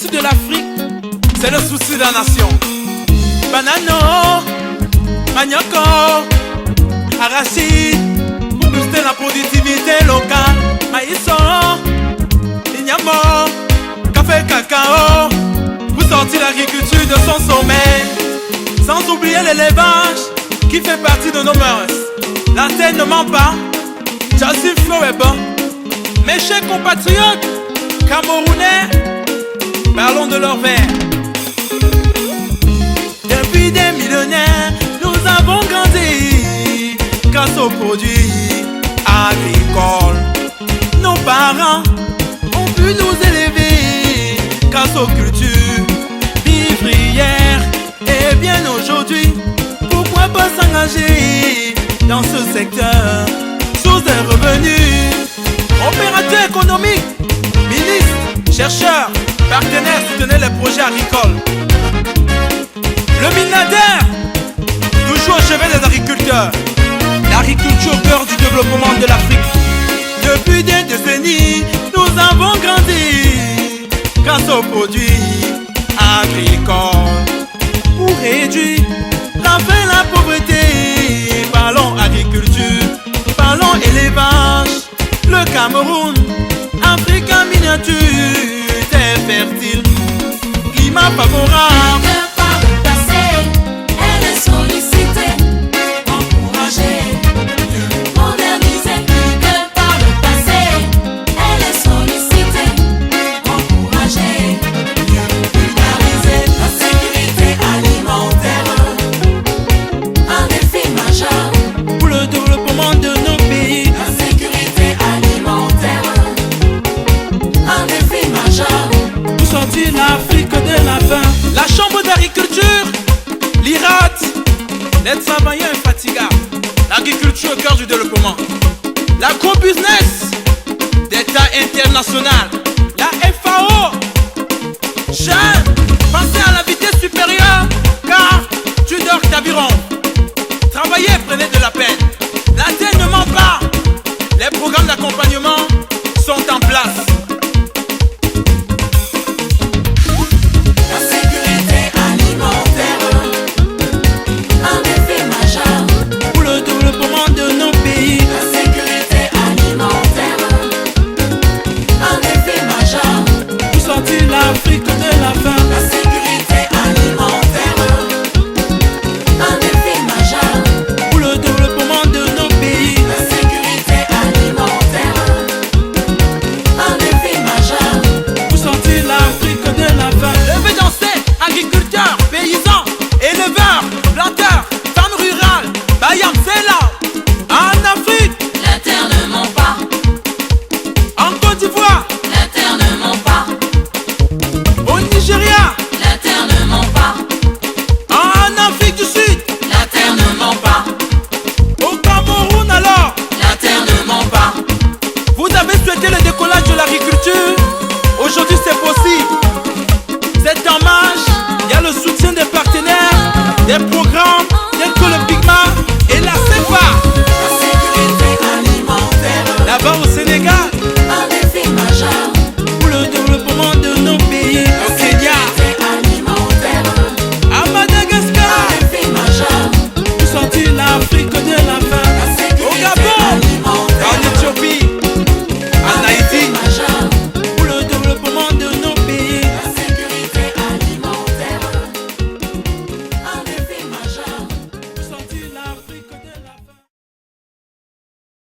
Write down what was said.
souci de l'Afrique, c'est le souci de la nation. Banano, manioko, arachide, pour booster la productivité locale. Maïso, ignamo, café, cacao, pour sortir l'agriculture de son sommeil. Sans oublier l'élevage qui fait partie de nos mœurs. La terre ne ment pas, Jazzy Flow est bon. Mes chers compatriotes camerounais, parlons de leur verre. Depuis des millénaires, nous avons grandi grâce aux produits agricoles. Nos parents ont pu nous élever grâce aux cultures vivrières. Et bien aujourd'hui, pourquoi pas s'engager dans ce secteur? Source des revenus, opérateurs économiques, ministres, chercheurs, partenaires, soutenez les projets agricoles. Le Minader, toujours au chevet des agriculteurs. L'agriculture au cœur du développement de l'Afrique. Depuis des décennies, nous avons grandi grâce aux produits agricoles. Pour réduire la faim et la pauvreté, parlons agriculture, parlons élevage. Le Cameroun, Afrique en miniature, terre fertile, climat favorable. Par le passé, elle est sollicitée, encouragée, modernisée. Que par le passé, elle est sollicitée, encouragée, vulgarisée. La sécurité alimentaire, un défi majeur pour le développement de nos pays. La sécurité alimentaire, un défi majeur Pour sortir l'Afrique de la faim. La chambre d'agriculture, l'IRAT, l'aide travailleur infatigable. L'agriculture au cœur du développement. L'agro-business d'État international. La FAO. Jeunes, pensez à la vitesse supérieure, car tu dors t'aviron. Travaillez, prenez de la peine. La terre ne ment pas. Les programmes d'accompagnement sont en place. La sécurité alimentaire, un défi majeur Pour le développement de nos pays. La sécurité alimentaire, un défi majeur Pour sortir l'Afrique de la faim. La sécurité alimentaire, un défi majeur Pour le développement de nos pays. La sécurité alimentaire, un défi majeur Pour sortir l'Afrique de la faim. Levez danser, agriculteurs, paysans, éleveurs, planteurs, femmes rurales. Bayam, c'est là.